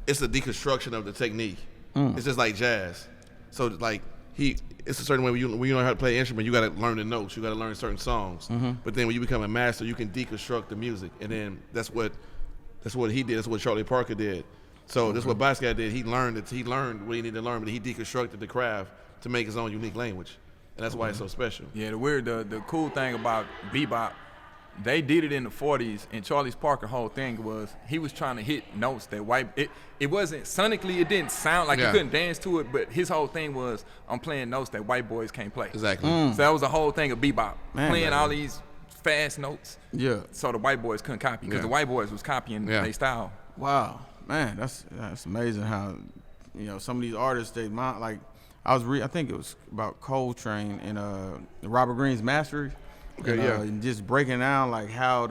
it's a deconstruction of the technique. It's just like jazz. So like it's a certain way when you learn how to play an instrument, you got to learn the notes, you got to learn certain songs. But then when you become a master, you can deconstruct the music, and then that's what he did. That's what Charlie Parker did. So that's what Basquiat did. He learned what he needed to learn, but he deconstructed the craft to make his own unique language, and that's why it's so special. Yeah, the cool thing about bebop, they did it in the 40s, and Charlie Parker's whole thing was he was trying to hit notes that it wasn't sonically, it didn't sound like you couldn't dance to it, but his whole thing was I'm playing notes that white boys can't play. Exactly. So that was the whole thing of bebop, playing all these fast notes. Yeah. So the white boys couldn't copy because the white boys was copying their style. Wow, man, that's amazing how some of these artists I think it was about Coltrane and Robert Greene's Mastery. And just breaking down like how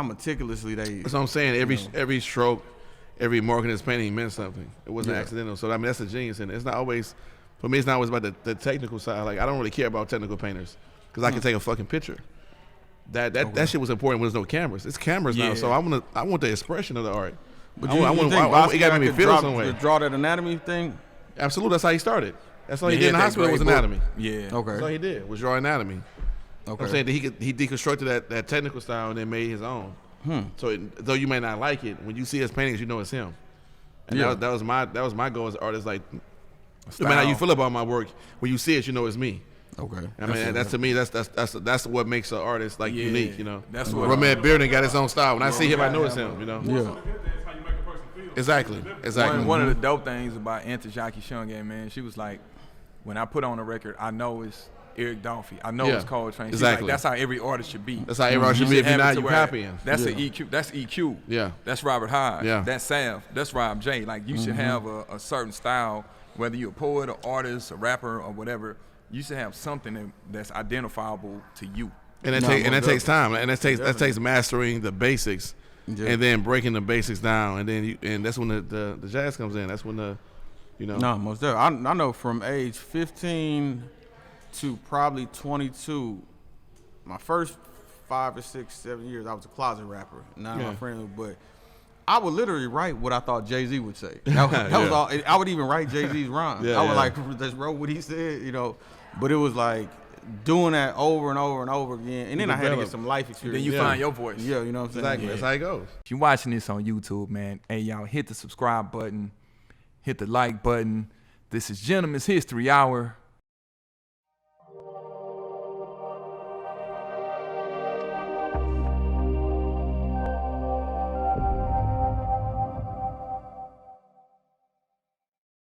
meticulously they. That's what I'm saying. Every stroke, every mark in his painting meant something. It wasn't accidental. So I mean, that's a genius, and it's not always. For me, it's not always about the technical side. Like I don't really care about technical painters because I can take a fucking picture. That shit was important when there's no cameras. It's cameras now, so I want the expression of the art. But it got to make me feel some way. Draw that anatomy thing. Absolutely, that's how he started. That's all he did in the hospital was anatomy. Yeah. Okay. That's all he did was draw anatomy. Okay. I'm saying that he deconstructed that technical style and then made his own. So though you may not like it, when you see his paintings, you know it's him. And that was my goal as an artist. Like, no matter how you feel about my work, when you see it, you know it's me. Okay. I mean, that's to me, that's what makes an artist unique. That's what Romet Bearden got his own style. When I see him, I know it's him. Yeah. Exactly. One of the dope things about Auntie Jackie Shungay, man, she was like, when I put on a record, I know it's Eric Dolphy. I know it's Coltrane. Exactly. Like, that's how every artist should be. That's how every artist should be. If you're not, you're copying. That's the EQ. That's EQ. Yeah. That's Robert Hodge. Yeah. That's Sav. That's Rob J. Like, you should have a certain style, whether you're a poet, or artist, a rapper, or whatever. You should have something that's identifiable to you. And that takes time. And that takes mastering the basics, and then breaking the basics down, and that's when the jazz comes in. That's when No, most definitely. I know from age 15 to probably 22, my first 5 or 6, 7 years, I was a closet rapper. None of my friends, but I would literally write what I thought Jay-Z would say. That was all. I would even write Jay-Z's rhymes. I would just wrote what he said, But it was like doing that over and over and over again, and then I had to get some life experience. Then you find your voice. Yeah, you know what I'm saying? Exactly. That's how it goes. If you're watching this on YouTube, man, hey, y'all, hit the subscribe button, hit the like button. This is Gentleman's History Hour.